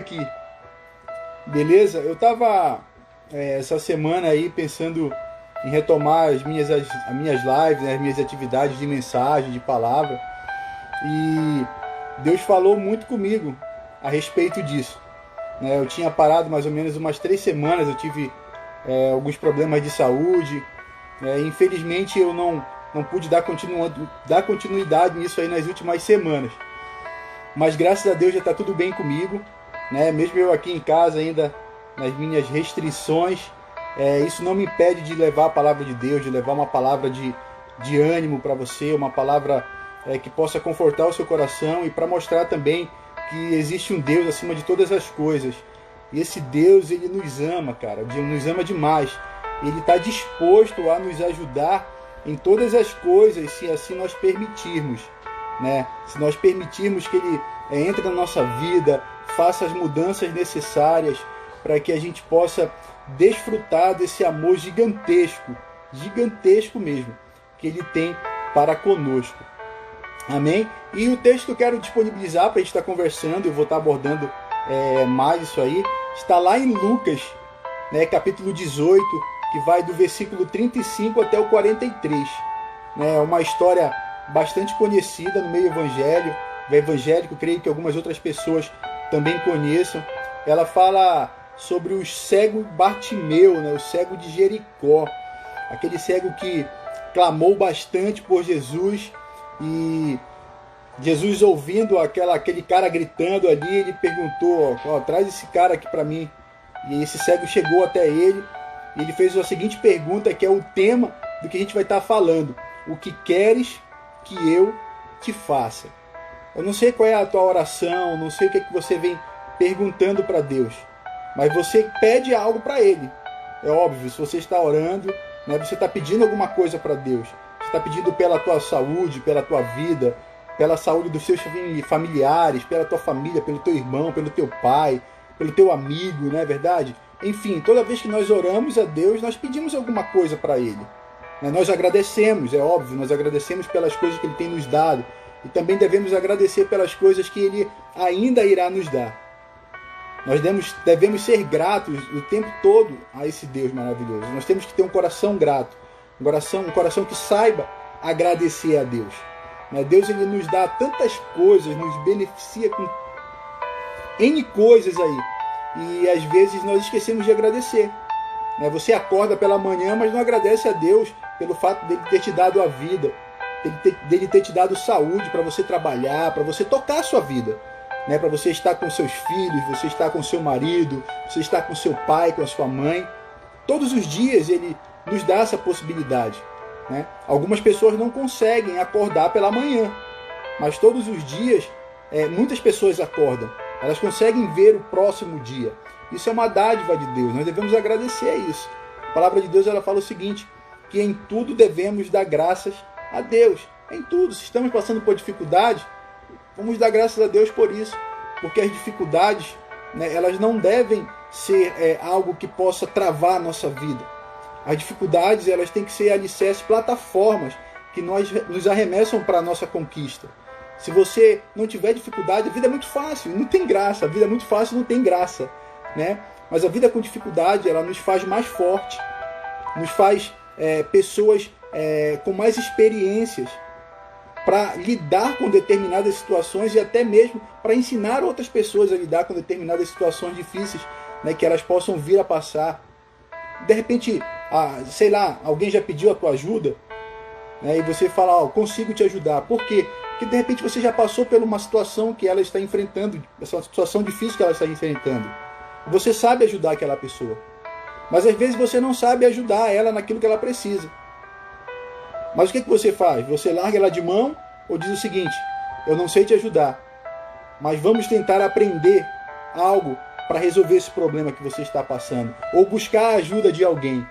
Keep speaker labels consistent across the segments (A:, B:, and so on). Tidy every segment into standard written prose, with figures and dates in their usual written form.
A: aqui, beleza? Eu tava essa semana aí pensando em retomar as minhas lives, né, as minhas atividades de mensagem, de palavra, e Deus falou muito comigo a respeito disso, né? Eu tinha parado mais ou menos umas 3 semanas, eu tive alguns problemas de saúde, infelizmente eu não pude dar continuidade nisso aí nas últimas semanas. Mas graças a Deus já está tudo bem comigo, né? Mesmo eu aqui em casa ainda nas minhas restrições, isso não me impede de levar a palavra de Deus, de levar uma palavra de ânimo para você, uma palavra que possa confortar o seu coração e para mostrar também que existe um Deus acima de todas as coisas. E esse Deus, ele nos ama, cara, nos ama demais. Ele está disposto a nos ajudar em todas as coisas, se assim nós permitirmos, né? Se nós permitirmos que Ele entre na nossa vida, faça as mudanças necessárias para que a gente possa desfrutar desse amor gigantesco, gigantesco mesmo, que Ele tem para conosco. Amém? E o texto que eu quero disponibilizar para a gente estar conversando, eu vou estar abordando mais isso aí, está lá em Lucas, né, capítulo 18, que vai do versículo 35 até o 43. É uma história bastante conhecida no meio evangélico, creio que algumas outras pessoas também conheçam. Ela fala sobre o cego Bartimeu, né, o cego de Jericó, aquele cego que clamou bastante por Jesus, e Jesus, ouvindo aquele cara gritando ali, ele perguntou: traz esse cara aqui para mim. E esse cego chegou até ele e ele fez a seguinte pergunta, que é o tema do que a gente vai estar falando: o que queres que eu te faça? Eu não sei qual é a tua oração, não sei o que é que você vem perguntando para Deus, mas você pede algo para Ele. É óbvio, se você está orando, né, você está pedindo alguma coisa para Deus. Você está pedindo pela tua saúde, pela tua vida, pela saúde dos seus familiares, pela tua família, pelo teu irmão, pelo teu pai, pelo teu amigo, não é verdade? Enfim, toda vez que nós oramos a Deus, nós pedimos alguma coisa para Ele. Nós agradecemos, é óbvio, nós agradecemos pelas coisas que Ele tem nos dado. E também devemos agradecer pelas coisas que Ele ainda irá nos dar. Nós devemos ser gratos o tempo todo a esse Deus maravilhoso. Nós temos que ter um coração grato, um coração que saiba agradecer a Deus. Deus, Ele nos dá tantas coisas, nos beneficia com N coisas aí. E às vezes nós esquecemos de agradecer. Você acorda pela manhã, mas não agradece a Deus pelo fato dele ter te dado a vida, dele ter te dado saúde para você trabalhar, para você tocar a sua vida, para você estar com seus filhos, você estar com seu marido, você estar com seu pai, com a sua mãe. Todos os dias Ele nos dá essa possibilidade. Algumas pessoas não conseguem acordar pela manhã, mas todos os dias muitas pessoas acordam. Elas conseguem ver o próximo dia. Isso é uma dádiva de Deus. Nós devemos agradecer a isso. A palavra de Deus, ela fala o seguinte: que em tudo devemos dar graças a Deus. Em tudo. Se estamos passando por dificuldade, vamos dar graças a Deus por isso. Porque as dificuldades, elas não devem ser algo que possa travar a nossa vida. As dificuldades, elas têm que ser alicerces, plataformas que nos arremessam para a nossa conquista. Se você não tiver dificuldade, a vida é muito fácil, não tem graça. A vida é muito fácil, não tem graça. Mas a vida com dificuldade, ela nos faz mais forte, nos faz pessoas com mais experiências para lidar com determinadas situações e até mesmo para ensinar outras pessoas a lidar com determinadas situações difíceis, que elas possam vir a passar. De repente, sei lá, alguém já pediu a tua ajuda, e você fala: consigo te ajudar. Por quê? Porque de repente você já passou por uma situação que ela está enfrentando, essa situação difícil que ela está enfrentando. Você sabe ajudar aquela pessoa, mas às vezes você não sabe ajudar ela naquilo que ela precisa. Mas o que você faz? Você larga ela de mão ou diz o seguinte: eu não sei te ajudar, mas vamos tentar aprender algo para resolver esse problema que você está passando, ou buscar a ajuda de alguém.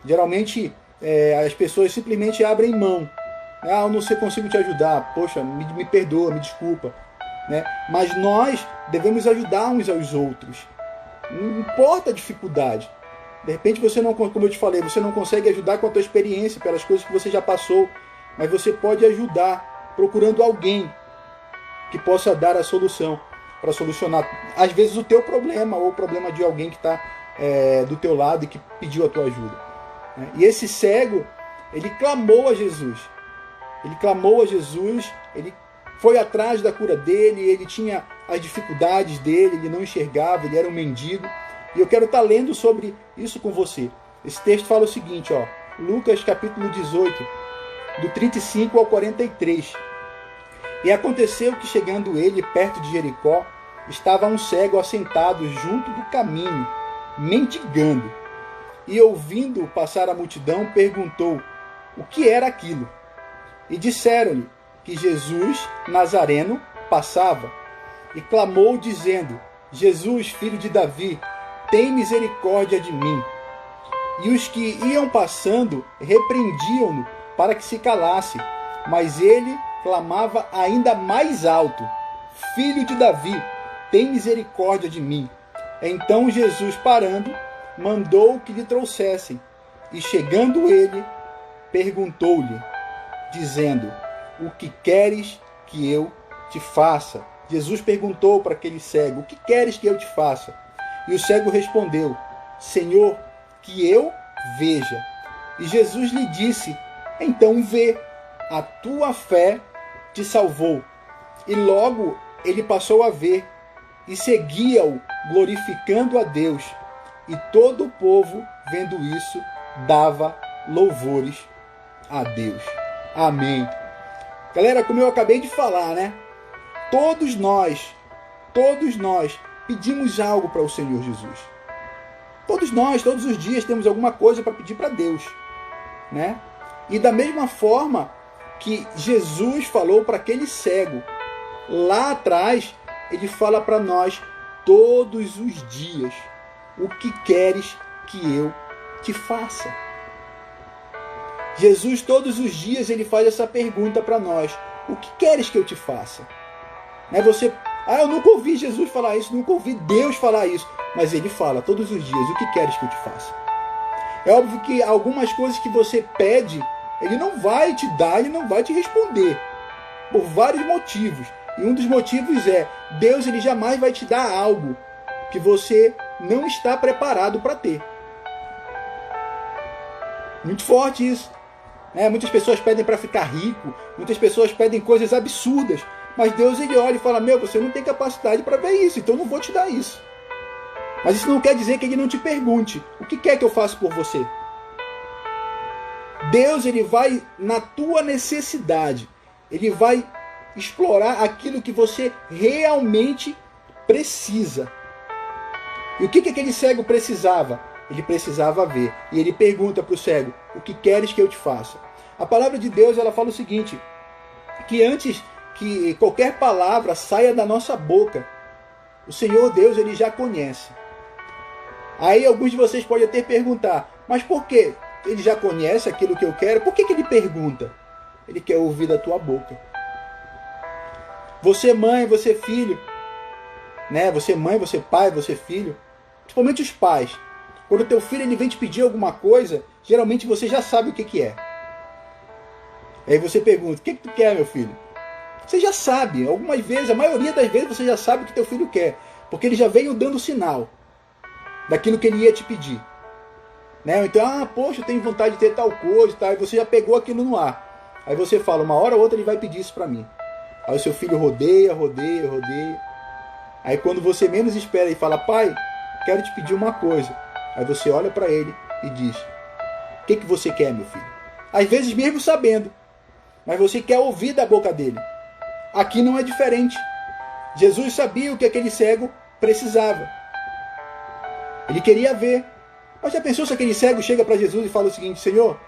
A: Geralmente as pessoas simplesmente abrem mão. Eu não sei, consigo te ajudar, poxa, me perdoa, me desculpa. Mas nós devemos ajudar uns aos outros. Não importa a dificuldade. De repente você não, como eu te falei, você não consegue ajudar com a tua experiência, pelas coisas que você já passou, mas você pode ajudar procurando alguém que possa dar a solução. para solucionar, às vezes, o teu problema ou o problema de alguém que está do teu lado e que pediu a tua ajuda. E esse cego, ele clamou a Jesus. Ele clamou a Jesus, ele foi atrás da cura dele, ele tinha as dificuldades dele, ele não enxergava, ele era um mendigo. E eu quero estar lendo sobre isso com você. Esse texto fala o seguinte, ó, Lucas capítulo 18, do 35 ao 43. E aconteceu que, chegando ele perto de Jericó, estava um cego assentado junto do caminho, mendigando. E, ouvindo passar a multidão, perguntou o que era aquilo. E disseram-lhe que Jesus Nazareno passava, e clamou dizendo: Jesus, filho de Davi, tem misericórdia de mim. E os que iam passando repreendiam-no para que se calasse, mas ele clamava ainda mais alto: Filho de Davi, tem misericórdia de mim. Então Jesus, parando, mandou que lhe trouxessem, e chegando ele, perguntou-lhe, dizendo: o que queres que eu te faça? Jesus perguntou para aquele cego: o que queres que eu te faça? E o cego respondeu: Senhor, que eu veja. E Jesus lhe disse: então vê, a tua fé te salvou. E logo ele passou a ver, e seguia-o, glorificando a Deus. E todo o povo, vendo isso, dava louvores a Deus. Amém. Galera, como eu acabei de falar, né? Todos nós pedimos algo para o Senhor Jesus. Todos nós, todos os dias, temos alguma coisa para pedir para Deus, né? E da mesma forma que Jesus falou para aquele cego, lá atrás, ele fala para nós todos os dias: o que queres que eu te faça? Jesus, todos os dias, ele faz essa pergunta para nós: o que queres que eu te faça? Eu nunca ouvi Jesus falar isso, nunca ouvi Deus falar isso. Mas ele fala todos os dias: o que queres que eu te faça? É óbvio que algumas coisas que você pede, ele não vai te dar, ele não vai te responder, por vários motivos. E um dos motivos é: Deus, ele jamais vai te dar algo que você não está preparado para ter. Muito forte isso. Muitas pessoas pedem para ficar rico, muitas pessoas pedem coisas absurdas, mas Deus, ele olha e fala: você não tem capacidade para ver isso, então eu não vou te dar isso. Mas isso não quer dizer que ele não te pergunte: o que quer que eu faça por você? Deus, ele vai na tua necessidade, ele vai explorar aquilo que você realmente precisa. E o que aquele cego precisava? Ele precisava ver. E ele pergunta para o cego: o que queres que eu te faça? A palavra de Deus, ela fala o seguinte, que antes que qualquer palavra saia da nossa boca, o Senhor Deus, ele já conhece. Aí alguns de vocês podem até perguntar: mas por que ele já conhece aquilo que eu quero? Por que ele pergunta? Ele quer ouvir da tua boca. Você mãe, você filho, né? Você mãe, você pai, você filho, principalmente os pais. Quando o teu filho ele vem te pedir alguma coisa, geralmente você já sabe o que é. Aí você pergunta: o que tu quer, meu filho? Você já sabe, algumas vezes, a maioria das vezes você já sabe o que teu filho quer, porque ele já veio dando sinal daquilo que ele ia te pedir. Então, poxa, eu tenho vontade de ter tal coisa, tá? E você já pegou aquilo no ar. Aí você fala: uma hora ou outra ele vai pedir isso para mim. Aí o seu filho rodeia. Aí quando você menos espera e fala: pai, quero te pedir uma coisa. Aí você olha para ele e diz: o que você quer, meu filho? Às vezes mesmo sabendo, mas você quer ouvir da boca dele. Aqui não é diferente. Jesus sabia o que aquele cego precisava. Ele queria ver. Mas já pensou se aquele cego chega para Jesus e fala o seguinte: Senhor,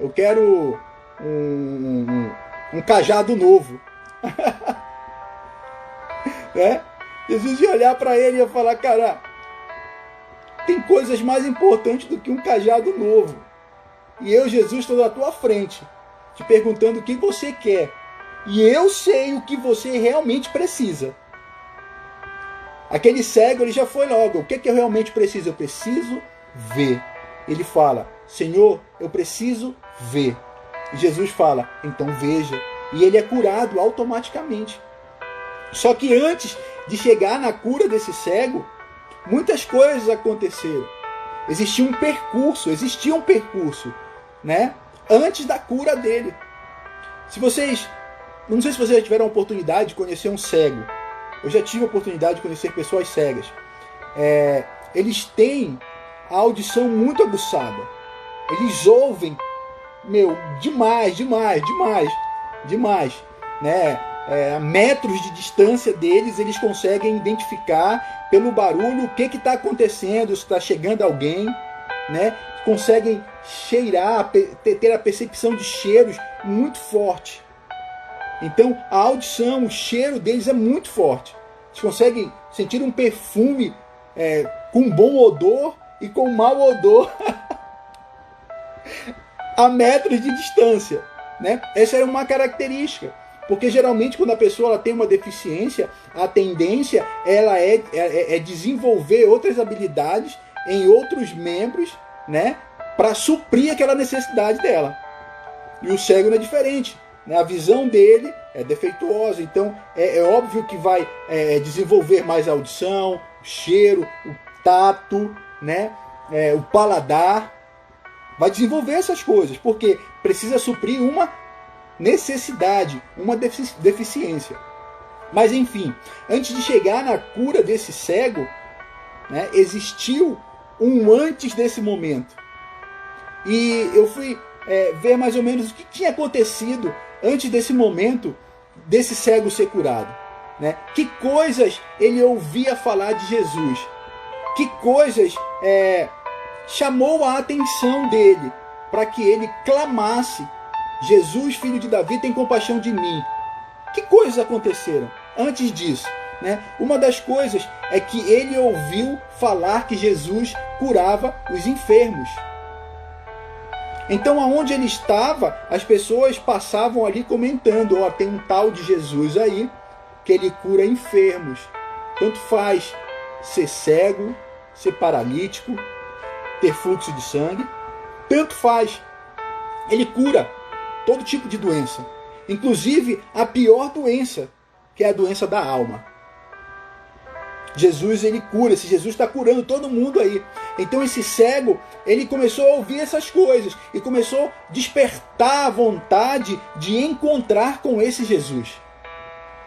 A: eu quero um cajado novo. Jesus ia olhar para ele e ia falar: cara, tem coisas mais importantes do que um cajado novo. E eu, Jesus, estou na tua frente, te perguntando o que você quer. E eu sei o que você realmente precisa. Aquele cego, ele já foi logo: o que eu realmente preciso? Eu preciso ver. Ele fala: Senhor, eu preciso ver. E Jesus fala: então veja. E ele é curado automaticamente. Só que antes de chegar na cura desse cego, muitas coisas aconteceram. Existia um percurso, né? Antes da cura dele. Não sei se vocês já tiveram a oportunidade de conhecer um cego. Eu já tive a oportunidade de conhecer pessoas cegas. Eles têm a audição muito aguçada. Eles ouvem, demais, né? A metros de distância deles, eles conseguem identificar pelo barulho o que está acontecendo, se está chegando alguém, né? Conseguem cheirar, ter a percepção de cheiros muito forte. Então a audição, o cheiro deles é muito forte. Eles conseguem sentir um perfume com bom odor e com mau odor a metros de distância, né? Essa era uma característica. Porque geralmente quando a pessoa ela tem uma deficiência, a tendência ela é desenvolver outras habilidades em outros membros, né, para suprir aquela necessidade dela. E o cego não é diferente, né? A visão dele é defeituosa, então é óbvio que vai desenvolver mais a audição, o cheiro, o tato, né, o paladar. Vai desenvolver essas coisas, porque precisa suprir uma necessidade, uma deficiência. Mas enfim, antes de chegar na cura desse cego, né, existiu um antes desse momento. E eu fui ver mais ou menos o que tinha acontecido antes desse momento desse cego ser curado, né? Que coisas ele ouvia falar de Jesus, que coisas chamou a atenção dele para que ele clamasse: Jesus, filho de Davi, tem compaixão de mim. Que coisas aconteceram antes disso, né? Uma das coisas é que ele ouviu falar que Jesus curava os enfermos. Então, aonde ele estava, as pessoas passavam ali comentando: tem um tal de Jesus aí, que ele cura enfermos. Tanto faz ser cego, ser paralítico, ter fluxo de sangue, tanto faz. Ele cura todo tipo de doença, inclusive a pior doença, que é a doença da alma. Jesus, ele cura. Esse Jesus está curando todo mundo aí. Então esse cego, ele começou a ouvir essas coisas e começou a despertar a vontade de encontrar com esse Jesus.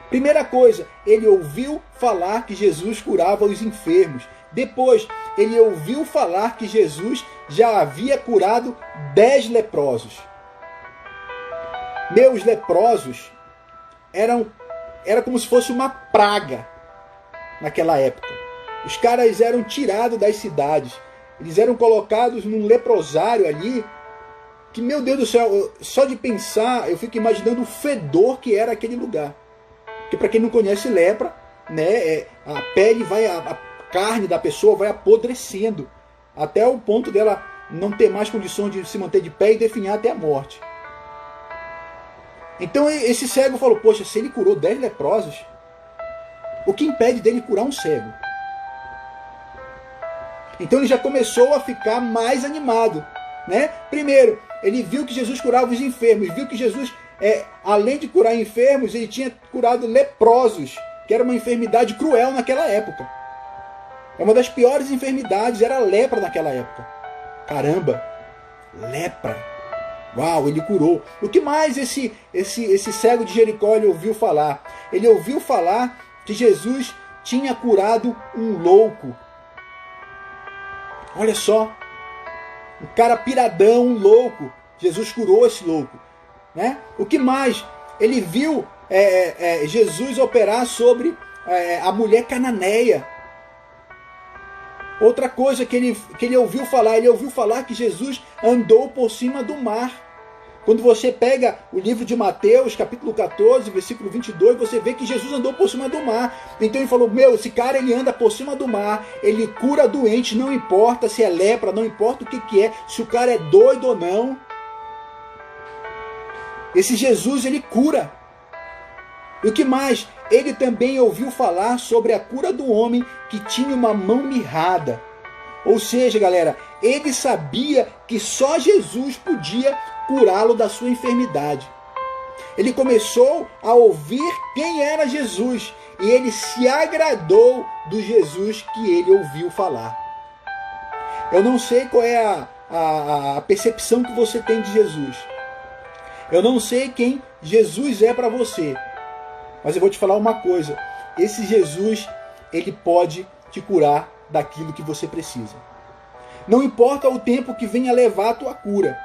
A: Primeira coisa, ele ouviu falar que Jesus curava os enfermos. Depois, ele ouviu falar que Jesus já havia curado 10 leprosos. Os leprosos era como se fosse uma praga naquela época. Os caras eram tirados das cidades. Eles eram colocados num leprosário ali, que, meu Deus do céu, só de pensar, eu fico imaginando o fedor que era aquele lugar. Porque para quem não conhece lepra, né, a pele a carne da pessoa vai apodrecendo, até o ponto dela não ter mais condições de se manter de pé e definhar até a morte. Então esse cego falou: poxa, se ele curou 10 leprosos, o que impede dele curar um cego? Então ele já começou a ficar mais animado, né? Primeiro, ele viu que Jesus curava os enfermos, viu que Jesus, além de curar enfermos, ele tinha curado leprosos, que era uma enfermidade cruel naquela época. É uma das piores enfermidades, era a lepra naquela época. Caramba, lepra. Uau, ele curou. O que mais esse cego de Jericó ele ouviu falar? Ele ouviu falar que Jesus tinha curado um louco. Olha só, um cara piradão, um louco. Jesus curou esse louco, né? O que mais? Ele viu Jesus operar sobre a mulher cananeia. Outra coisa que ele ouviu falar que Jesus andou por cima do mar. Quando você pega o livro de Mateus, capítulo 14, versículo 22, você vê que Jesus andou por cima do mar. Então ele falou: esse cara, ele anda por cima do mar, ele cura doente, não importa se é lepra, não importa o que é, se o cara é doido ou não. Esse Jesus, ele cura. E o que mais? Ele também ouviu falar sobre a cura do homem que tinha uma mão mirrada. Ou seja, galera, ele sabia que só Jesus podia curá-lo da sua enfermidade. Ele começou a ouvir quem era Jesus e ele se agradou do Jesus que ele ouviu falar. Eu não sei qual é a percepção que você tem de Jesus. Eu não sei quem Jesus é para você. Mas eu vou te falar uma coisa. Esse Jesus, ele pode te curar daquilo que você precisa. Não importa o tempo que venha levar a tua cura.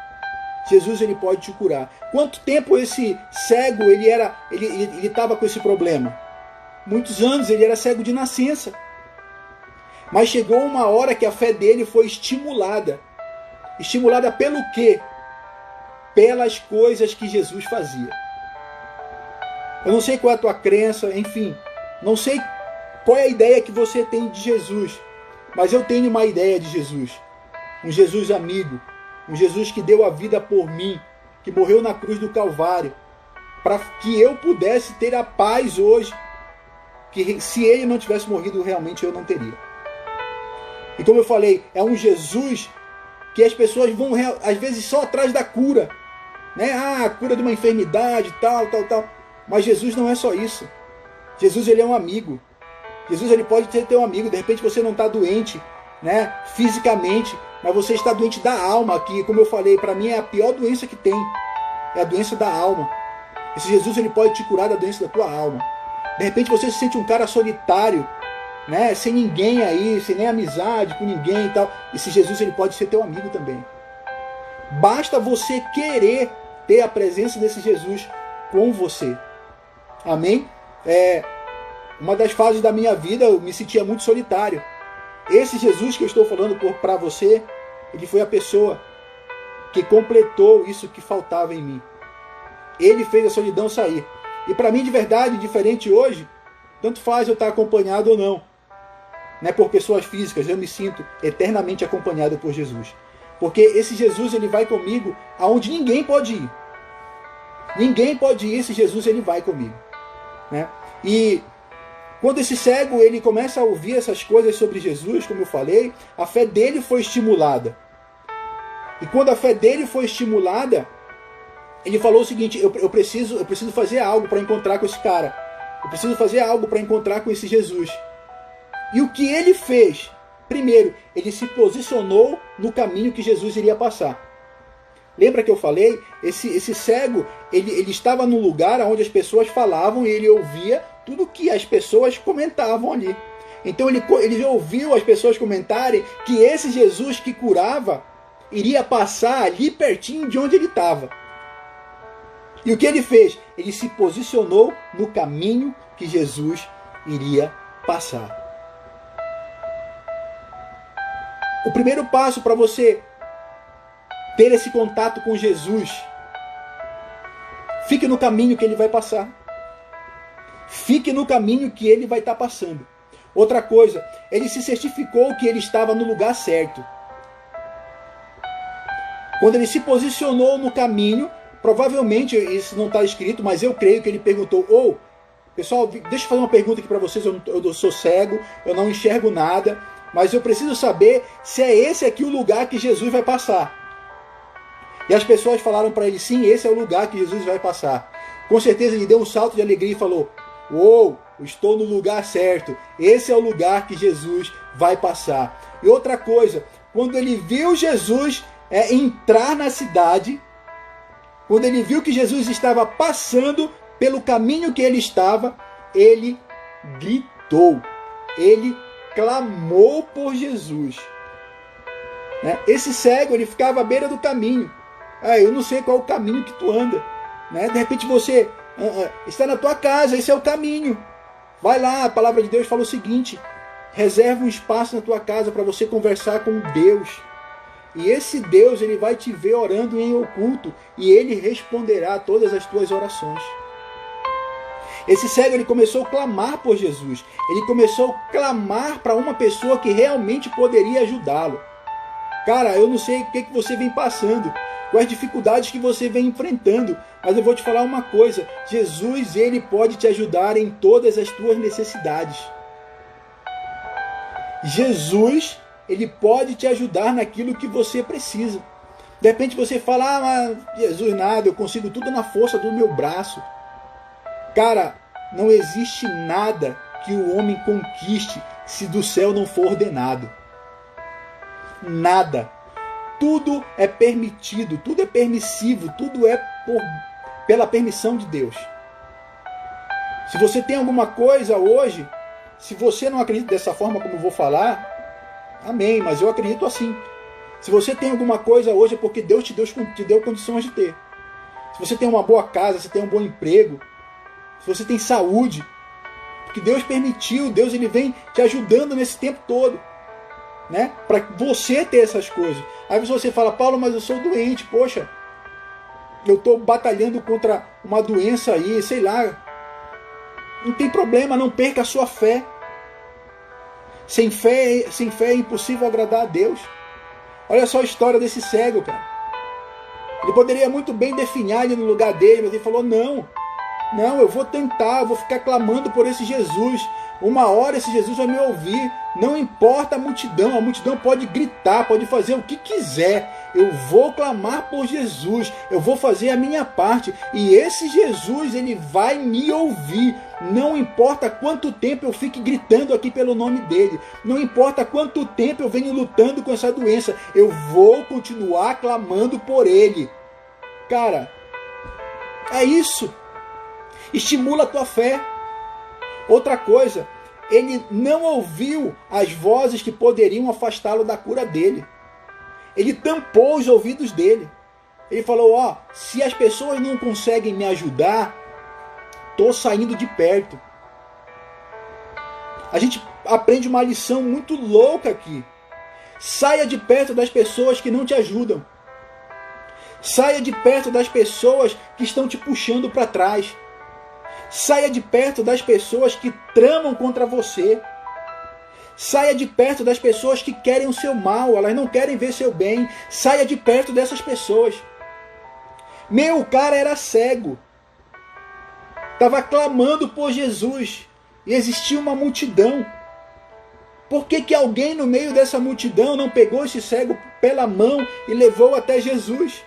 A: Jesus, ele pode te curar. Quanto tempo esse cego ele estava com esse problema? Muitos anos, ele era cego de nascença. Mas chegou uma hora que a fé dele foi estimulada. Estimulada pelo quê? Pelas coisas que Jesus fazia. Eu não sei qual é a tua crença, enfim. Não sei qual é a ideia que você tem de Jesus. Mas eu tenho uma ideia de Jesus. Um Jesus amigo. Um Jesus que deu a vida por mim. Que morreu na cruz do Calvário. Para que eu pudesse ter a paz hoje. Que se ele não tivesse morrido, realmente eu não teria. E como eu falei, é um Jesus que as pessoas vão, às vezes, só atrás da cura. Né? A cura de uma enfermidade, tal. Mas Jesus não é só isso. Jesus, ele é um amigo. Jesus, ele pode ter um amigo. De repente você não está doente, né, fisicamente, mas você está doente da alma, que, como eu falei, para mim é a pior doença que tem. É a doença da alma. Esse Jesus, ele pode te curar da doença da tua alma. De repente você se sente um cara solitário, né, sem ninguém aí, sem nem amizade com ninguém e tal. Esse Jesus, ele pode ser teu amigo também. Basta você querer ter a presença desse Jesus com você. Amém? Uma das fases da minha vida eu me sentia muito solitário. Esse Jesus que eu estou falando para você, ele foi a pessoa que completou isso que faltava em mim. Ele fez a solidão sair. E para mim, de verdade, diferente hoje, tanto faz eu estar acompanhado ou não. Né, por pessoas físicas, eu me sinto eternamente acompanhado por Jesus. Porque esse Jesus, ele vai comigo aonde ninguém pode ir. Ninguém pode ir, esse Jesus, ele vai comigo. Né? E quando esse cego ele começa a ouvir essas coisas sobre Jesus, como eu falei, a fé dele foi estimulada. E quando a fé dele foi estimulada, ele falou o seguinte: eu preciso fazer algo para encontrar com esse cara. Eu preciso fazer algo para encontrar com esse Jesus. E o que ele fez? Primeiro, ele se posicionou no caminho que Jesus iria passar. Lembra que eu falei? Esse cego, ele estava num lugar onde as pessoas falavam e ele ouvia tudo que as pessoas comentavam ali. Então ele ouviu as pessoas comentarem que esse Jesus que curava iria passar ali pertinho de onde ele estava. E o que ele fez? Ele se posicionou no caminho que Jesus iria passar. O primeiro passo para você ter esse contato com Jesus, fique no caminho que ele vai passar. Fique no caminho que ele vai estar passando. Outra coisa, ele se certificou que ele estava no lugar certo. Quando ele se posicionou no caminho, provavelmente, isso não está escrito, mas eu creio que ele perguntou: pessoal, deixa eu fazer uma pergunta aqui para vocês, eu sou cego, eu não enxergo nada, mas eu preciso saber se é esse aqui o lugar que Jesus vai passar. E as pessoas falaram para ele: sim, esse é o lugar que Jesus vai passar. Com certeza ele deu um salto de alegria e falou: estou no lugar certo. Esse é o lugar que Jesus vai passar. E outra coisa, quando ele viu Jesus entrar na cidade, quando ele viu que Jesus estava passando pelo caminho que ele estava, ele gritou. Ele clamou por Jesus. Né? Esse cego, ele ficava à beira do caminho. Eu não sei qual é o caminho que tu anda. Né? De repente você está na tua casa, esse é o caminho. Vai lá, a palavra de Deus fala o seguinte: reserva um espaço na tua casa para você conversar com Deus. E esse Deus, ele vai te ver orando em oculto e ele responderá a todas as tuas orações. Esse cego, ele começou a clamar por Jesus. Ele começou a clamar para uma pessoa que realmente poderia ajudá-lo. Cara, eu não sei o que você vem passando, quais dificuldades que você vem enfrentando, mas eu vou te falar uma coisa: Jesus, ele pode te ajudar em todas as tuas necessidades. Jesus, ele pode te ajudar naquilo que você precisa. De repente você fala: mas Jesus nada, eu consigo tudo na força do meu braço. Cara, não existe nada que o homem conquiste se do céu não for ordenado. Nada. Tudo é permitido, tudo é permissivo, tudo é pela permissão de Deus. Se você tem alguma coisa hoje, se você não acredita dessa forma como eu vou falar, amém, mas eu acredito assim. Se você tem alguma coisa hoje é porque Deus te deu condições de ter. Se você tem uma boa casa, se tem um bom emprego, se você tem saúde, porque Deus permitiu, Deus ele vem te ajudando nesse tempo todo, né? Para você ter essas coisas. Aí você fala, Paulo, mas eu sou doente, poxa, eu estou batalhando contra uma doença aí, sei lá. Não tem problema, não perca a sua fé. Sem fé é impossível agradar a Deus. Olha só a história desse cego, cara. Ele poderia muito bem definhar ali no lugar dele, mas ele falou, não, eu vou tentar, eu vou ficar clamando por esse Jesus. Uma hora esse Jesus vai me ouvir. Não importa a multidão pode gritar, pode fazer o que quiser. Eu vou clamar por Jesus, eu vou fazer a minha parte. E esse Jesus, ele vai me ouvir. Não importa quanto tempo eu fique gritando aqui pelo nome dele. Não importa quanto tempo eu venho lutando com essa doença. Eu vou continuar clamando por ele. Cara, é isso. Estimula a tua fé. Outra coisa, ele não ouviu as vozes que poderiam afastá-lo da cura dele. Ele tampou os ouvidos dele. Ele falou, se as pessoas não conseguem me ajudar, estou saindo de perto. A gente aprende uma lição muito louca aqui. Saia de perto das pessoas que não te ajudam. Saia de perto das pessoas que estão te puxando para trás. Saia de perto das pessoas que tramam contra você. Saia de perto das pessoas que querem o seu mal, elas não querem ver seu bem. Saia de perto dessas pessoas. O cara era cego. Estava clamando por Jesus. E existia uma multidão. Por que alguém no meio dessa multidão não pegou esse cego pela mão e levou até Jesus?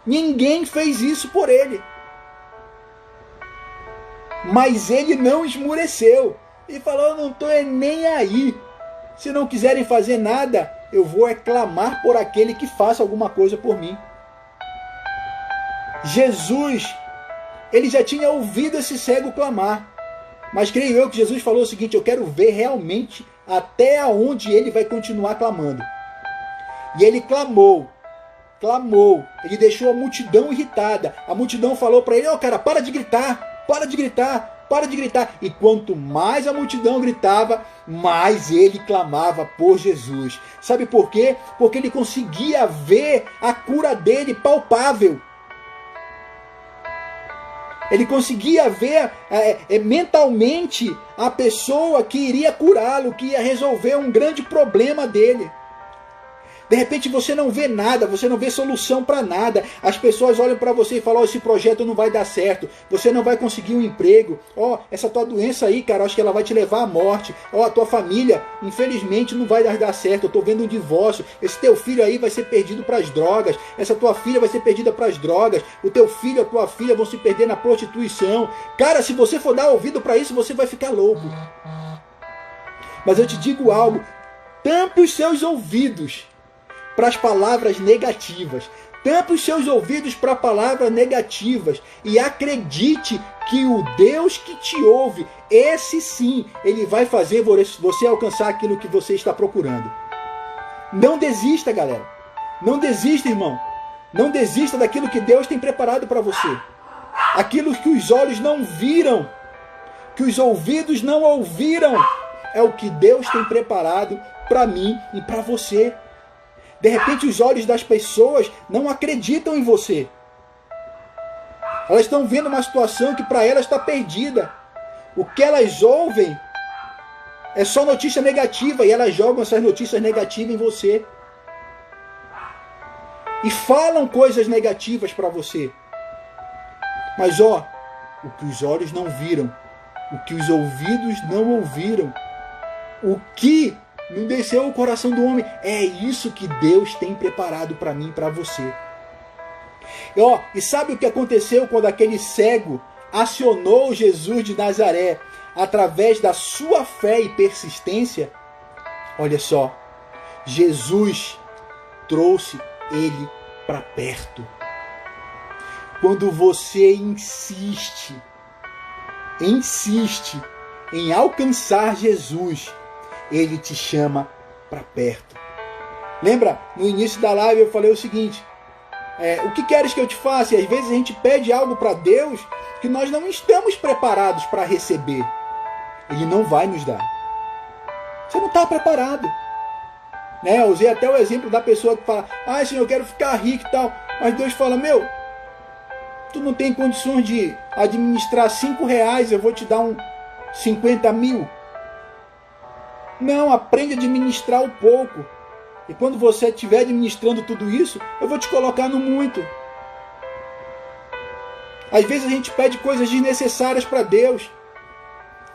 A: Ninguém fez isso por ele. Mas ele não esmureceu. Ele falou, eu não estou nem aí. Se não quiserem fazer nada, eu vou clamar por aquele que faça alguma coisa por mim. Jesus, ele já tinha ouvido esse cego clamar. Mas creio eu que Jesus falou o seguinte, eu quero ver realmente até onde ele vai continuar clamando. E ele clamou. Ele deixou a multidão irritada. A multidão falou para ele, cara, para de gritar. E quanto mais a multidão gritava, mais ele clamava por Jesus. Sabe por quê? Porque ele conseguia ver a cura dele palpável. Ele conseguia ver mentalmente a pessoa que iria curá-lo, que ia resolver um grande problema dele. De repente você não vê nada, você não vê solução para nada. As pessoas olham para você e falam, esse projeto não vai dar certo, você não vai conseguir um emprego. Essa tua doença aí, cara, acho que ela vai te levar à morte. A tua família, infelizmente, não vai dar certo, eu estou vendo um divórcio. Esse teu filho aí vai ser perdido para as drogas. Essa tua filha vai ser perdida para as drogas. O teu filho, a tua filha vão se perder na prostituição. Cara, se você for dar ouvido para isso, você vai ficar louco. Mas eu te digo algo, tampe os seus ouvidos para as palavras negativas. Tampe os seus ouvidos para palavras negativas e acredite que o Deus que te ouve, esse sim, ele vai fazer você alcançar aquilo que você está procurando. Não desista, galera. Não desista, irmão. Não desista daquilo que Deus tem preparado para você. Aquilo que os olhos não viram, que os ouvidos não ouviram, é o que Deus tem preparado para mim e para você. De repente os olhos das pessoas não acreditam em você. Elas estão vendo uma situação que para elas está perdida. O que elas ouvem é só notícia negativa e elas jogam essas notícias negativas em você. E falam coisas negativas para você. Mas o que os olhos não viram, o que os ouvidos não ouviram, o que não desceu o coração do homem, é isso que Deus tem preparado para mim e para você. E sabe o que aconteceu quando aquele cego acionou Jesus de Nazaré através da sua fé e persistência, olha só, Jesus trouxe ele para perto. Quando você insiste em alcançar Jesus, ele te chama para perto. Lembra, no início da live eu falei o seguinte, o que queres que eu te faça? E às vezes a gente pede algo para Deus que nós não estamos preparados para receber. Ele não vai nos dar. Você não está preparado. Eu usei até o exemplo da pessoa que fala, Senhor, eu quero ficar rico e tal. Mas Deus fala, tu não tem condições de administrar R$5, eu vou te dar 50 mil. Não, aprende a administrar o pouco. E quando você estiver administrando tudo isso, eu vou te colocar no muito. Às vezes a gente pede coisas desnecessárias para Deus.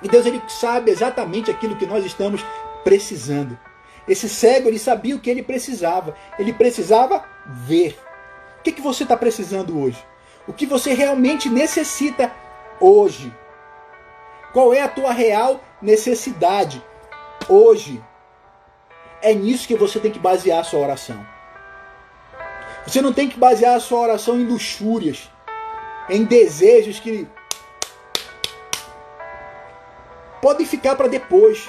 A: E Deus, ele sabe exatamente aquilo que nós estamos precisando. Esse cego, ele sabia o que ele precisava. Ele precisava ver. O que você está precisando hoje? O que você realmente necessita hoje? Qual é a tua real necessidade hoje? É nisso que você tem que basear a sua oração. Você não tem que basear a sua oração em luxúrias, em desejos que podem ficar para depois.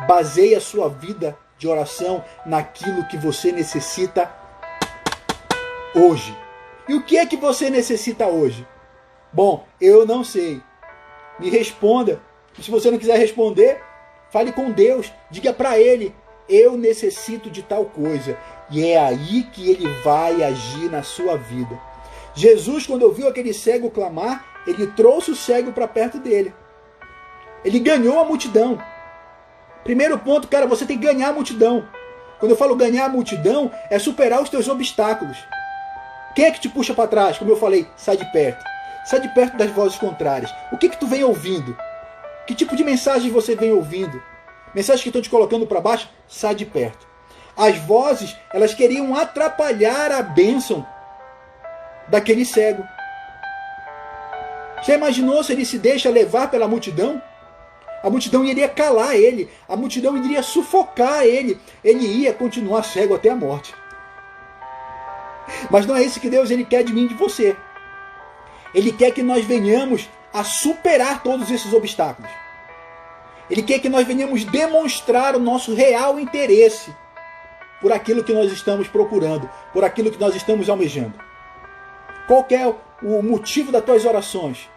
A: Baseie a sua vida de oração naquilo que você necessita hoje. E o que é que você necessita hoje? Bom, eu não sei. Me responda. Se você não quiser responder, fale com Deus. Diga para Ele, eu necessito de tal coisa. E é aí que Ele vai agir na sua vida. Jesus, quando ouviu aquele cego clamar, Ele trouxe o cego para perto dele. Ele ganhou a multidão. Primeiro ponto, cara, você tem que ganhar a multidão. Quando eu falo ganhar a multidão, é superar os teus obstáculos. Quem é que te puxa para trás? Como eu falei, sai de perto. Sai de perto das vozes contrárias. O que tu vem ouvindo? Que tipo de mensagem você vem ouvindo? Mensagens que estão te colocando para baixo? Sai de perto. As vozes, elas queriam atrapalhar a bênção daquele cego. Você imaginou se ele se deixa levar pela multidão? A multidão iria calar ele. A multidão iria sufocar ele. Ele ia continuar cego até a morte. Mas não é isso que Deus ele quer de mim e de você. Ele quer que nós venhamos a superar todos esses obstáculos. Ele quer que nós venhamos demonstrar o nosso real interesse por aquilo que nós estamos procurando, por aquilo que nós estamos almejando. Qual que é o motivo das tuas orações?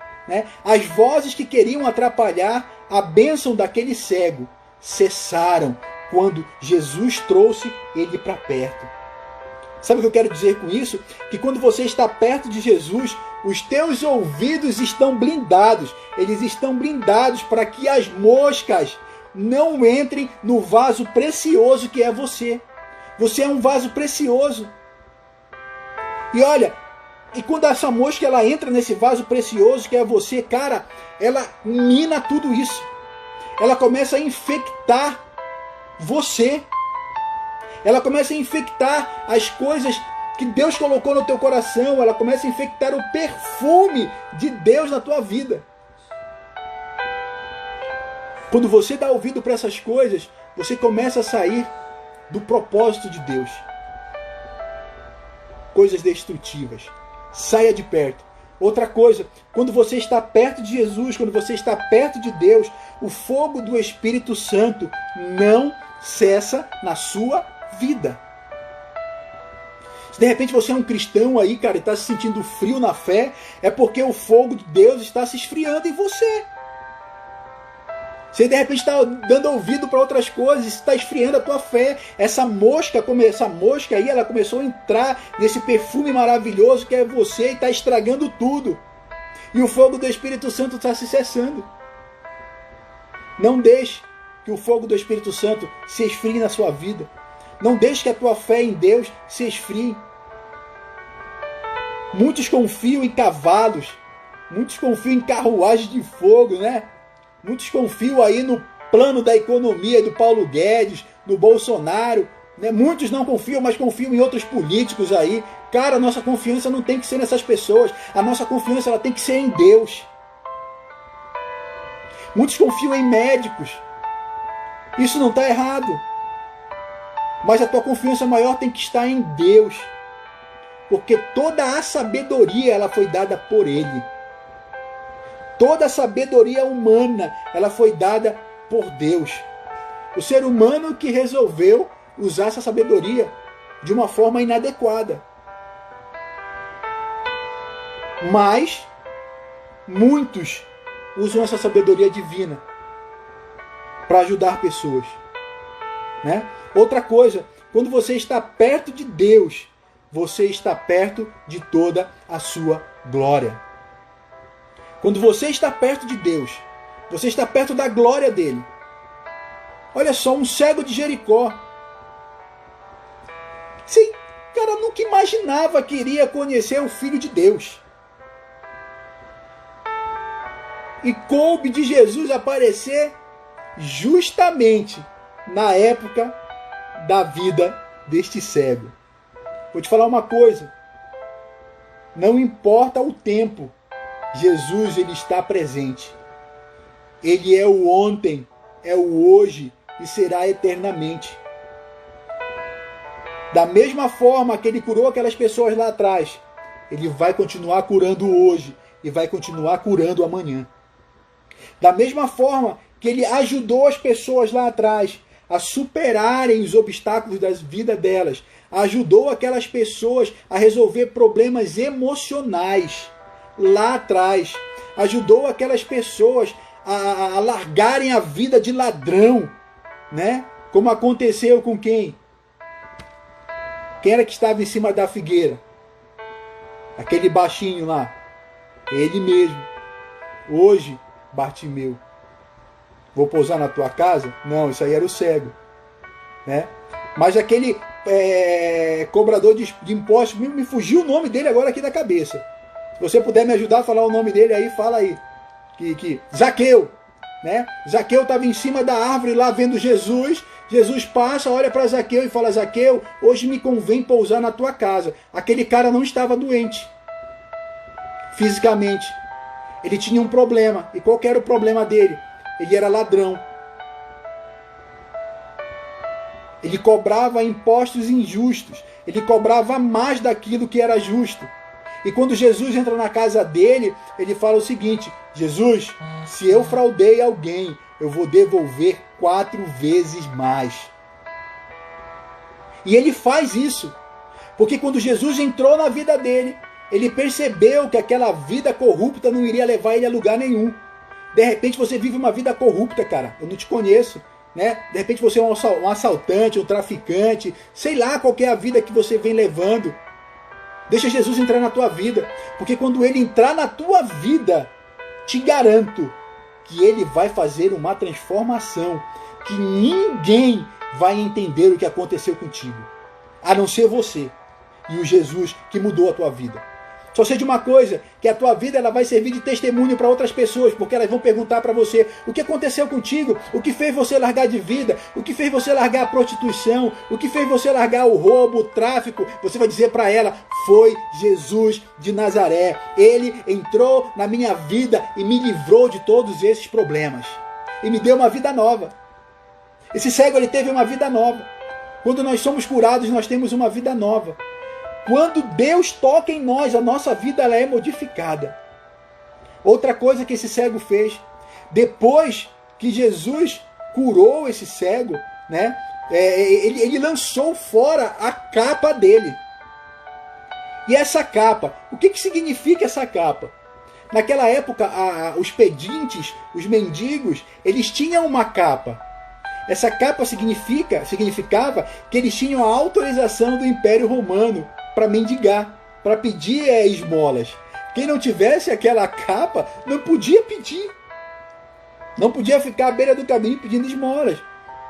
A: As vozes que queriam atrapalhar a bênção daquele cego cessaram quando Jesus trouxe ele para perto. Sabe o que eu quero dizer com isso? Que quando você está perto de Jesus, os teus ouvidos estão blindados. Eles estão blindados para que as moscas não entrem no vaso precioso que é você. Você é um vaso precioso. E olha, e quando essa mosca ela entra nesse vaso precioso que é você, cara, ela mina tudo isso. Ela começa a infectar você. Ela começa a infectar as coisas que Deus colocou no teu coração. Ela começa a infectar o perfume de Deus na tua vida. Quando você dá ouvido para essas coisas, você começa a sair do propósito de Deus. Coisas destrutivas. Saia de perto. Outra coisa, quando você está perto de Jesus, quando você está perto de Deus, o fogo do Espírito Santo não cessa na sua vida. Se de repente você é um cristão aí, cara, e está se sentindo frio na fé, é porque o fogo de Deus está se esfriando em você. Você de repente está dando ouvido para outras coisas, está esfriando a tua fé. Essa mosca aí, ela começou a entrar nesse perfume maravilhoso que é você e está estragando tudo. E o fogo do Espírito Santo está se cessando. Não deixe que o fogo do Espírito Santo se esfrie na sua vida. Não deixe que a tua fé em Deus se esfrie. Muitos confiam em cavalos, muitos confiam em carruagens de fogo, né? Muitos confiam aí no plano da economia do Paulo Guedes, no Bolsonaro, né? Muitos não confiam, mas confiam em outros políticos aí, Cara, a nossa confiança não tem que ser nessas pessoas. A nossa confiança ela tem que ser em Deus. Muitos confiam em médicos. Isso não está errado. Mas a tua confiança maior tem que estar em Deus. Porque toda a sabedoria ela foi dada por Ele. Toda a sabedoria humana ela foi dada por Deus. O ser humano que resolveu usar essa sabedoria de uma forma inadequada. Mas muitos usam essa sabedoria divina para ajudar pessoas, né? Outra coisa, quando você está perto de Deus, você está perto de toda a sua glória. Quando você está perto de Deus, você está perto da glória dele. Olha só, um cego de Jericó. Sim, cara, nunca imaginava que iria conhecer o Filho de Deus. E coube de Jesus aparecer justamente na época da vida deste cego. Vou te falar uma coisa. Não importa o tempo, Jesus ele está presente. Ele é o ontem, é o hoje e será eternamente. Da mesma forma que ele curou aquelas pessoas lá atrás, ele vai continuar curando hoje e vai continuar curando amanhã. Da mesma forma que ele ajudou as pessoas lá atrás a superarem os obstáculos da vida delas, ajudou aquelas pessoas a resolver problemas emocionais lá atrás, ajudou aquelas pessoas a largarem a vida de ladrão, né? Como aconteceu com quem? Quem era que estava em cima da figueira? Aquele baixinho lá. Ele mesmo. Hoje, Bartimeu, vou pousar na tua casa? Não, isso aí era o cego, né? Mas aquele cobrador de impostos, me fugiu o nome dele agora aqui da cabeça. Se você puder me ajudar a falar o nome dele aí, fala aí. Zaqueu, né? Zaqueu estava em cima da árvore lá vendo Jesus. Jesus passa, olha para Zaqueu e fala: Zaqueu, hoje me convém pousar na tua casa. Aquele cara não estava doente fisicamente. Ele tinha um problema. E qual que era o problema dele? Ele era ladrão. Ele cobrava impostos injustos. Ele cobrava mais daquilo que era justo. E quando Jesus entra na casa dele, ele fala o seguinte: Jesus, se eu fraudei alguém, eu vou devolver 4 vezes mais. E ele faz isso, porque quando Jesus entrou na vida dele, ele percebeu que aquela vida corrupta não iria levar ele a lugar nenhum. De repente você vive uma vida corrupta, cara. Eu não te conheço, né? De repente você é um assaltante, um traficante, sei lá qual que é a vida que você vem levando. Deixa Jesus entrar na tua vida, porque quando ele entrar na tua vida, te garanto que ele vai fazer uma transformação que ninguém vai entender o que aconteceu contigo, a não ser você e o Jesus que mudou a tua vida. Só sei de uma coisa, que a tua vida ela vai servir de testemunho para outras pessoas, porque elas vão perguntar para você o que aconteceu contigo, o que fez você largar de vida, o que fez você largar a prostituição, o que fez você largar o roubo, o tráfico. Você vai dizer para ela: foi Jesus de Nazaré. Ele entrou na minha vida e me livrou de todos esses problemas e me deu uma vida nova. Esse cego ele teve uma vida nova. Quando nós somos curados, nós temos uma vida nova. Quando Deus toca em nós, a nossa vida ela é modificada. Outra coisa que esse cego fez, depois que Jesus curou esse cego, né, ele lançou fora a capa dele. E essa capa, o que significa essa capa? Naquela época, os pedintes, os mendigos, eles tinham uma capa. Essa capa significava que eles tinham a autorização do Império Romano para mendigar, para pedir esmolas. Quem não tivesse aquela capa não podia pedir. Não podia ficar à beira do caminho pedindo esmolas.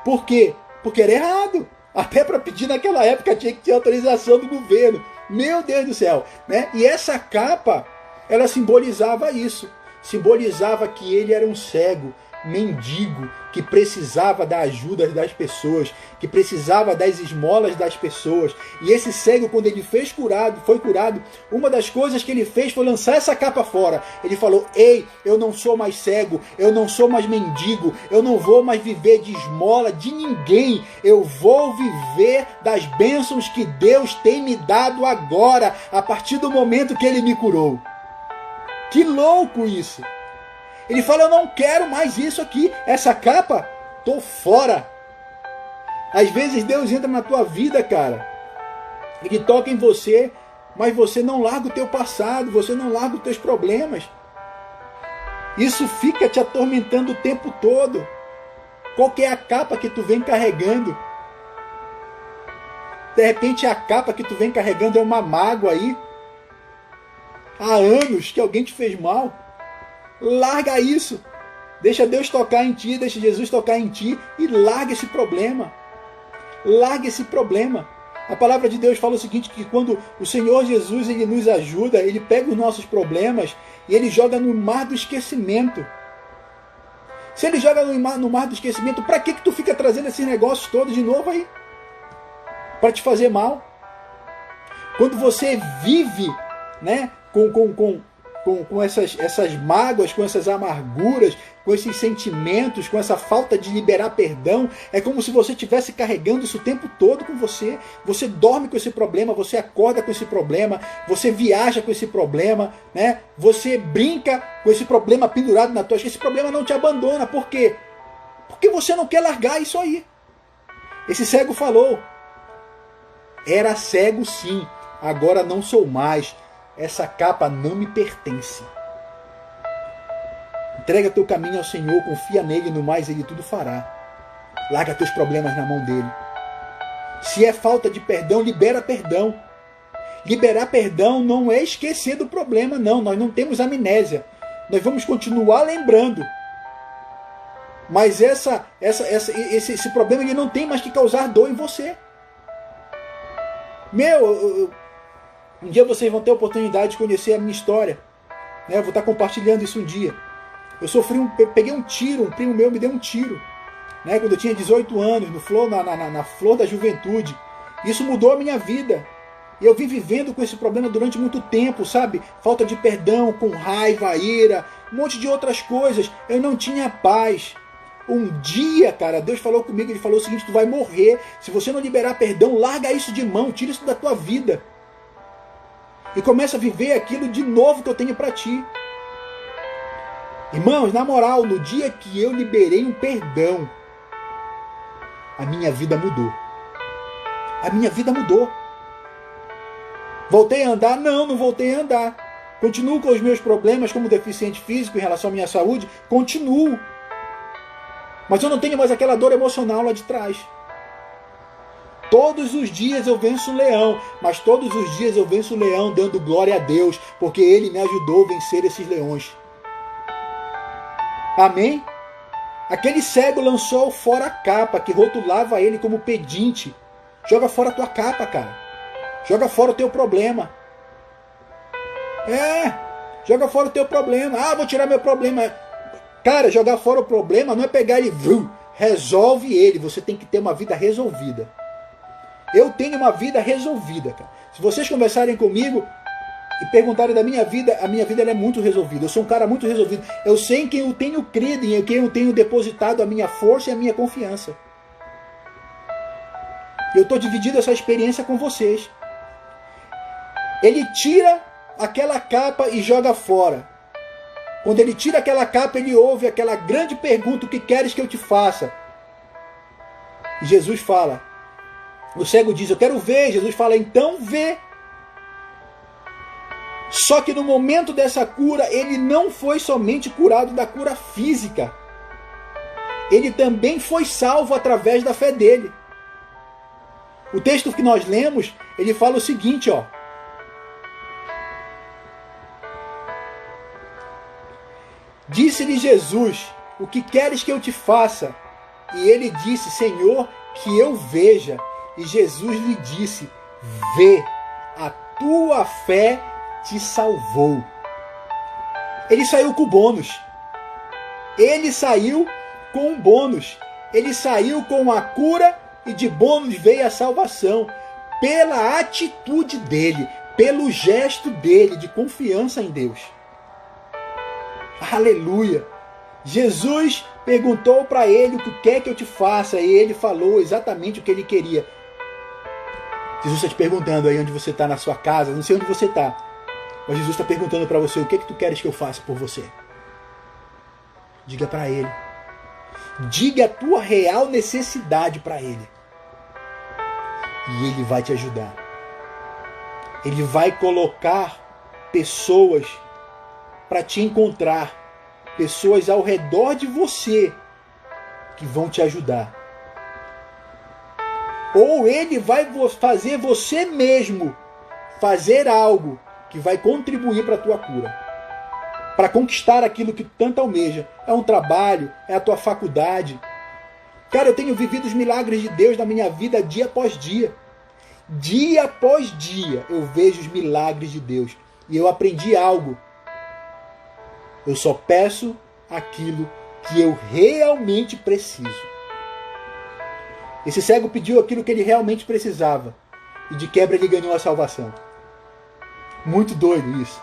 A: Por quê? Porque era errado. Até para pedir naquela época tinha que ter autorização do governo. Meu Deus do céu, né? E essa capa, ela simbolizava isso. Simbolizava que ele era um cego, mendigo que precisava da ajuda das pessoas, que precisava das esmolas das pessoas. E esse cego, quando ele foi curado, uma das coisas que ele fez foi lançar essa capa fora. Ele falou: ei, eu não sou mais cego, eu não sou mais mendigo, eu não vou mais viver de esmola de ninguém, eu vou viver das bênçãos que Deus tem me dado agora, a partir do momento que ele me curou. Que louco isso! Ele fala: eu não quero mais isso aqui, essa capa, tô fora. Às vezes Deus entra na tua vida, cara, ele toca em você, mas você não larga o teu passado, você não larga os teus problemas. Isso fica te atormentando o tempo todo. Qual que é a capa que tu vem carregando? De repente a capa que tu vem carregando é uma mágoa aí. Há anos que alguém te fez mal. Larga isso. Deixa Deus tocar em ti, deixa Jesus tocar em ti e larga esse problema. Larga esse problema. A palavra de Deus fala o seguinte, que quando o Senhor Jesus ele nos ajuda, ele pega os nossos problemas e ele joga no mar do esquecimento. Se ele joga no mar do esquecimento, para que tu fica trazendo esses negócios todos de novo aí? Para te fazer mal? Quando você vive, né, com essas mágoas, com essas amarguras, com esses sentimentos, com essa falta de liberar perdão, é como se você estivesse carregando isso o tempo todo com você. Você dorme com esse problema, você acorda com esse problema, você viaja com esse problema, né? Você brinca com esse problema pendurado na tua esquerda. Esse problema não te abandona. Por quê? Porque você não quer largar isso aí. Esse cego falou: era cego sim, agora não sou mais. Essa capa não me pertence. Entrega teu caminho ao Senhor, confia nele, no mais ele tudo fará. Larga teus problemas na mão dele. Se é falta de perdão, libera perdão. Liberar perdão não é esquecer do problema, não. Nós não temos amnésia. Nós vamos continuar lembrando. Mas esse problema ele não tem mais que causar dor em você. Um dia vocês vão ter a oportunidade de conhecer a minha história. Né? Eu vou estar compartilhando isso um dia. Eu peguei um tiro, um primo meu me deu um tiro. Né? Quando eu tinha 18 anos, na flor da juventude. Isso mudou a minha vida. E eu vim vivendo com esse problema durante muito tempo, sabe? Falta de perdão, com raiva, ira, um monte de outras coisas. Eu não tinha paz. Um dia, cara, Deus falou comigo, ele falou o seguinte: tu vai morrer. Se você não liberar perdão, larga isso de mão, tira isso da tua vida. E começa a viver aquilo de novo que eu tenho para ti. Irmãos, na moral, no dia que eu liberei um perdão, a minha vida mudou. A minha vida mudou. Voltei a andar? Não voltei a andar. Continuo com os meus problemas como deficiente físico em relação à minha saúde? Continuo. Mas eu não tenho mais aquela dor emocional lá de trás. Todos os dias eu venço um leão, mas todos os dias eu venço um leão dando glória a Deus, porque Ele me ajudou a vencer esses leões. Amém? Aquele cego lançou fora a capa que rotulava ele como pedinte. Joga fora a tua capa, cara. Joga fora o teu problema. Joga fora o teu problema. Vou tirar meu problema. Cara, jogar fora o problema não é pegar e resolve ele. Você tem que ter uma vida resolvida. Eu tenho uma vida resolvida, cara. Se vocês conversarem comigo e perguntarem da minha vida, a minha vida ela é muito resolvida. Eu sou um cara muito resolvido. Eu sei em quem eu tenho crido, em quem eu tenho depositado a minha força e a minha confiança. Eu estou dividindo essa experiência com vocês. Ele tira aquela capa e joga fora. Quando ele tira aquela capa, ele ouve aquela grande pergunta: o que queres que eu te faça? E Jesus fala. O cego diz: eu quero ver. Jesus fala: então vê. Só que no momento dessa cura, ele não foi somente curado da cura física. Ele também foi salvo através da fé dele. O texto que nós lemos, ele fala o seguinte, ó. Disse-lhe Jesus: o que queres que eu te faça? E ele disse: Senhor, que eu veja. E Jesus lhe disse: vê, a tua fé te salvou. Ele saiu com o bônus. Ele saiu com um bônus. Ele saiu com a cura e de bônus veio a salvação. Pela atitude dele, pelo gesto dele de confiança em Deus. Aleluia! Jesus perguntou para ele o que quer que eu te faça, e ele falou exatamente o que ele queria. Jesus está te perguntando aí onde você está na sua casa, não sei onde você está, mas Jesus está perguntando para você o que tu queres que eu faça por você. Diga para ele. Diga a tua real necessidade para ele. E ele vai te ajudar. Ele vai colocar pessoas para te encontrar, pessoas ao redor de você que vão te ajudar. Ou ele vai fazer você mesmo fazer algo que vai contribuir para a tua cura, para conquistar aquilo que tanto almeja. É um trabalho, é a tua faculdade. Cara, eu tenho vivido os milagres de Deus na minha vida dia após dia. Dia após dia eu vejo os milagres de Deus. E eu aprendi algo. Eu só peço aquilo que eu realmente preciso. Esse cego pediu aquilo que ele realmente precisava. E de quebra ele ganhou a salvação. Muito doido isso.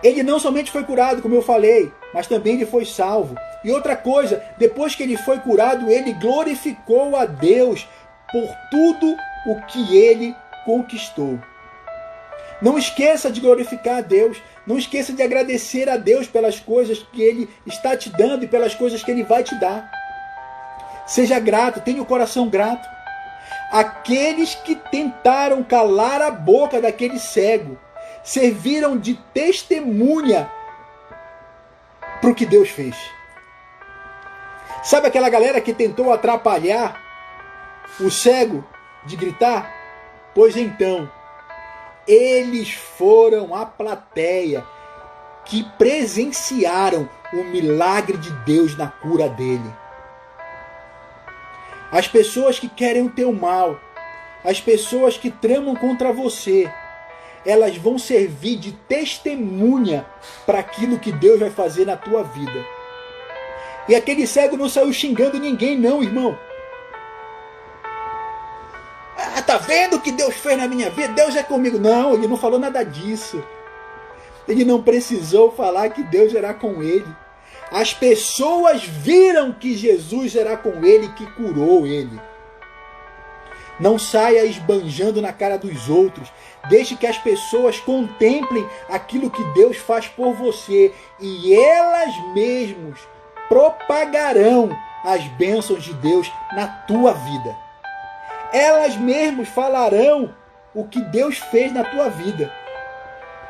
A: Ele não somente foi curado, como eu falei, mas também ele foi salvo. E outra coisa, depois que ele foi curado, ele glorificou a Deus por tudo o que ele conquistou. Não esqueça de glorificar a Deus. Não esqueça de agradecer a Deus pelas coisas que Ele está te dando e pelas coisas que Ele vai te dar. Seja grato, tenha o coração grato. Aqueles que tentaram calar a boca daquele cego serviram de testemunha para o que Deus fez. Sabe aquela galera que tentou atrapalhar o cego de gritar? Pois então, eles foram a plateia que presenciaram o milagre de Deus na cura dele. As pessoas que querem o teu mal, as pessoas que tramam contra você, elas vão servir de testemunha para aquilo que Deus vai fazer na tua vida. E aquele cego não saiu xingando ninguém não, irmão. Ah, tá vendo o que Deus fez na minha vida? Deus é comigo. Não, ele não falou nada disso. Ele não precisou falar que Deus era com ele. As pessoas viram que Jesus era com ele, que curou ele. Não saia esbanjando na cara dos outros. Deixe que as pessoas contemplem aquilo que Deus faz por você. E elas mesmas propagarão as bênçãos de Deus na tua vida. Elas mesmas falarão o que Deus fez na tua vida.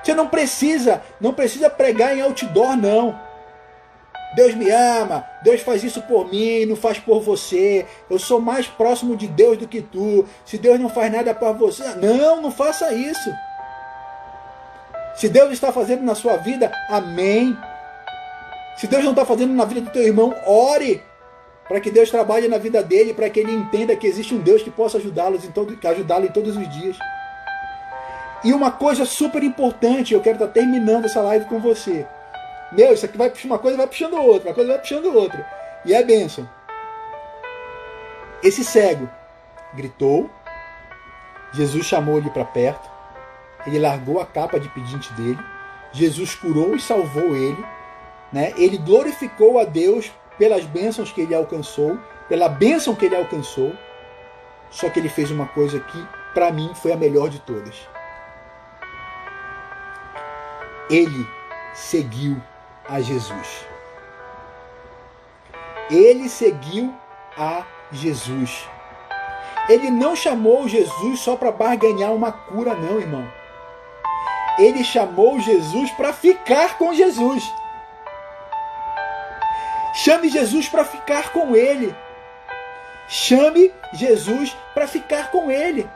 A: Você não precisa pregar em outdoor, não. Deus me ama, Deus faz isso por mim, não faz por você. Eu sou mais próximo de Deus do que tu. Se Deus não faz nada por você, não faça isso. Se Deus está fazendo na sua vida, amém. Se Deus não está fazendo na vida do teu irmão, ore para que Deus trabalhe na vida dele, para que ele entenda que existe um Deus que possa ajudá-lo em todos os dias. E uma coisa super importante, eu quero estar terminando essa live com você. Meu, isso aqui vai puxando uma coisa, vai puxando outra, uma coisa vai puxando outra. E é a bênção. Esse cego gritou, Jesus chamou ele para perto, ele largou a capa de pedinte dele, Jesus curou e salvou ele, né? Ele glorificou a Deus pelas bênçãos que ele alcançou, pela bênção que ele alcançou, só que ele fez uma coisa que, para mim, foi a melhor de todas. Ele seguiu a Jesus. Ele seguiu a Jesus. Ele não chamou Jesus só para barganhar uma cura, não, irmão. Ele chamou Jesus para ficar com Jesus. Chame Jesus para ficar com ele. Chame Jesus para ficar com ele.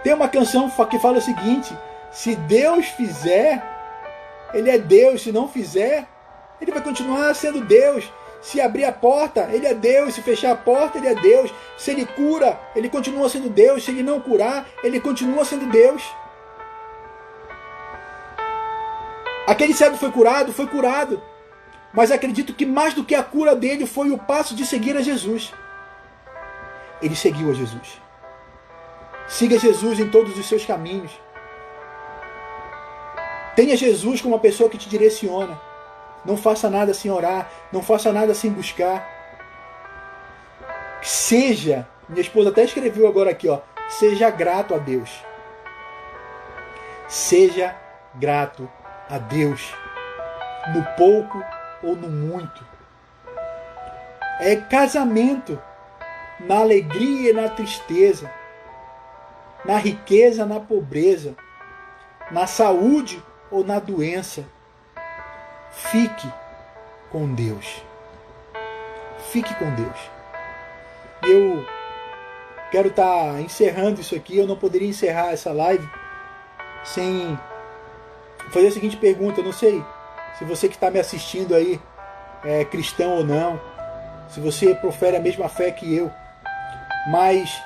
A: Tem uma canção que fala o seguinte: se Deus fizer, ele é Deus. Se não fizer, ele vai continuar sendo Deus. Se abrir a porta, ele é Deus. Se fechar a porta, ele é Deus. Se ele cura, ele continua sendo Deus. Se ele não curar, ele continua sendo Deus. Aquele cego foi curado, foi curado. Mas acredito que mais do que a cura dele foi o passo de seguir a Jesus. Ele seguiu a Jesus. Siga Jesus em todos os seus caminhos. Tenha Jesus como uma pessoa que te direciona. Não faça nada sem orar. Não faça nada sem buscar. Seja, minha esposa até escreveu agora aqui, ó, seja grato a Deus. Seja grato a Deus. No pouco ou no muito. É casamento. Na alegria e na tristeza. Na riqueza, na pobreza. Na saúde ou na doença. Fique com Deus. Fique com Deus. Eu quero estar encerrando isso aqui. Eu não poderia encerrar essa live sem fazer a seguinte pergunta. Eu não sei se você que está me assistindo aí é cristão ou não, se você profere a mesma fé que eu, mas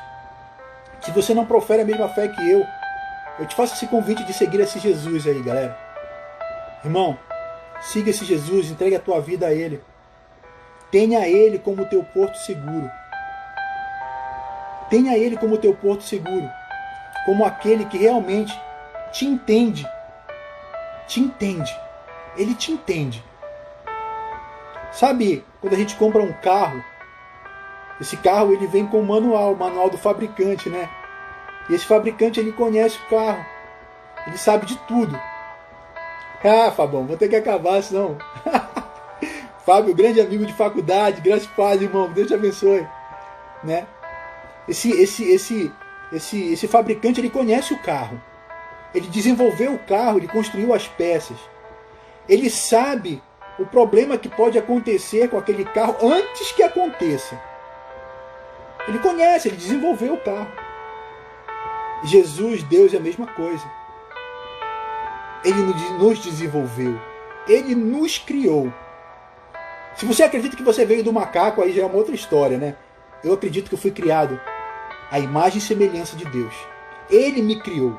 A: se você não profere a mesma fé que eu te faço esse convite de seguir esse Jesus aí, galera. Irmão, siga esse Jesus, entregue a tua vida a Ele. Tenha Ele como teu porto seguro. Tenha Ele como teu porto seguro. Como aquele que realmente te entende. Te entende. Ele te entende. Sabe, quando a gente compra um carro, esse carro ele vem com o manual do fabricante, né? E esse fabricante ele conhece o carro. Ele sabe de tudo. Ah, Fabão, vou ter que acabar, senão... Fábio, grande amigo de faculdade, graças a Deus, irmão, Deus te abençoe. Né? Esse fabricante ele conhece o carro. Ele desenvolveu o carro, ele construiu as peças. Ele sabe o problema que pode acontecer com aquele carro antes que aconteça. Ele conhece, ele desenvolveu o carro. Jesus, Deus é a mesma coisa. Ele nos desenvolveu. Ele nos criou. Se você acredita que você veio do macaco, aí já é uma outra história, né? Eu acredito que eu fui criado à imagem e semelhança de Deus. Ele me criou.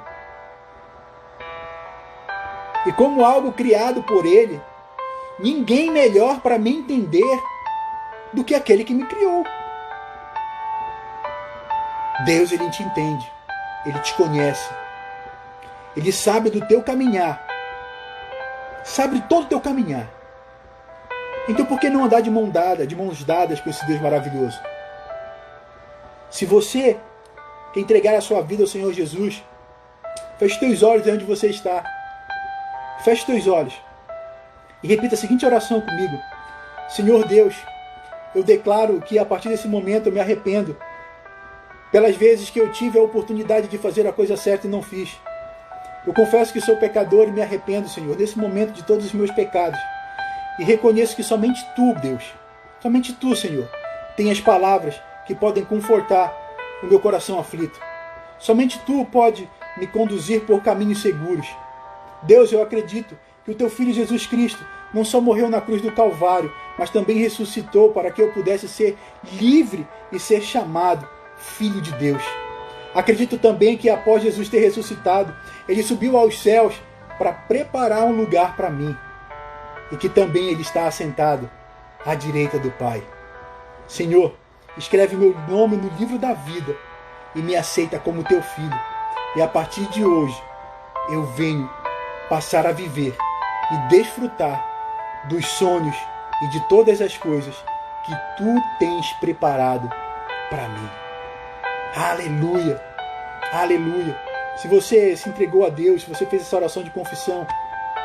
A: E como algo criado por Ele, ninguém melhor para me entender do que aquele que me criou. Deus, Ele te entende. Ele te conhece. Ele sabe do teu caminhar. Sabe todo o teu caminhar. Então por que não andar de mãos dadas com esse Deus maravilhoso? Se você quer entregar a sua vida ao Senhor Jesus, feche teus olhos onde você está. Feche teus olhos. E repita a seguinte oração comigo. Senhor Deus, eu declaro que a partir desse momento eu me arrependo pelas vezes que eu tive a oportunidade de fazer a coisa certa e não fiz. Eu confesso que sou pecador e me arrependo, Senhor, nesse momento de todos os meus pecados. E reconheço que somente Tu, Deus, somente Tu, Senhor, tem as palavras que podem confortar o meu coração aflito. Somente Tu pode me conduzir por caminhos seguros. Deus, eu acredito que o Teu Filho Jesus Cristo não só morreu na cruz do Calvário, mas também ressuscitou para que eu pudesse ser livre e ser chamado Filho de Deus. Acredito também que após Jesus ter ressuscitado, Ele subiu aos céus para preparar um lugar para mim. E que também Ele está assentado à direita do Pai. Senhor, escreve meu nome no livro da vida e me aceita como Teu Filho. E a partir de hoje, eu venho passar a viver e desfrutar dos sonhos e de todas as coisas que Tu tens preparado para mim. Aleluia! Aleluia! Se você se entregou a Deus, se você fez essa oração de confissão,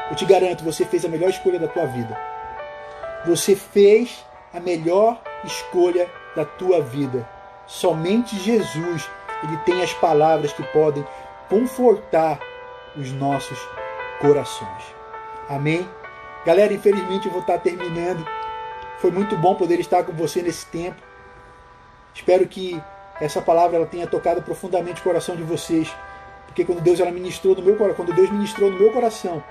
A: eu te garanto, você fez a melhor escolha da tua vida. Você fez a melhor escolha da tua vida. Somente Jesus, Ele tem as palavras que podem confortar os nossos corações. Amém? Galera, infelizmente eu vou estar terminando. Foi muito bom poder estar com você nesse tempo. Espero que essa palavra ela tenha tocado profundamente o coração de vocês. Porque quando Deus ministrou no meu coração,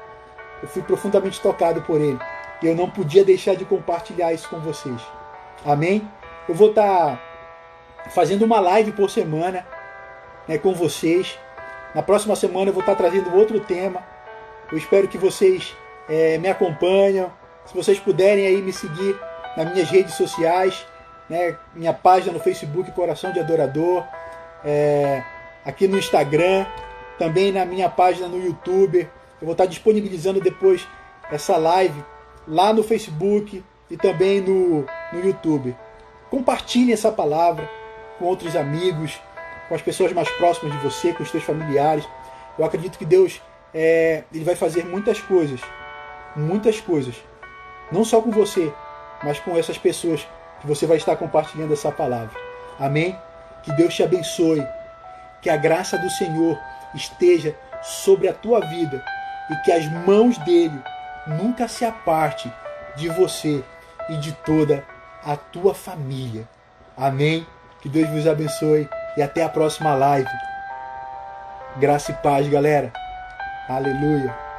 A: eu fui profundamente tocado por Ele. E eu não podia deixar de compartilhar isso com vocês. Amém? Eu vou estar fazendo uma live por semana, né, com vocês. Na próxima semana eu vou estar trazendo outro tema. Eu espero que vocês me acompanhem, Se vocês puderem aí me seguir nas minhas redes sociais, né, minha página no Facebook, Coração de Adorador, aqui no Instagram, também na minha página no YouTube. Eu vou estar disponibilizando depois essa live lá no Facebook e também no YouTube. Compartilhe essa palavra com outros amigos, com as pessoas mais próximas de você, com os seus familiares. Eu acredito que Deus ele vai fazer muitas coisas, não só com você, mas com essas pessoas que você vai estar compartilhando essa palavra. Amém? Que Deus te abençoe, que a graça do Senhor esteja sobre a tua vida e que as mãos dele nunca se aparte de você e de toda a tua família. Amém? Que Deus vos abençoe e até a próxima live. Graça e paz, galera. Aleluia.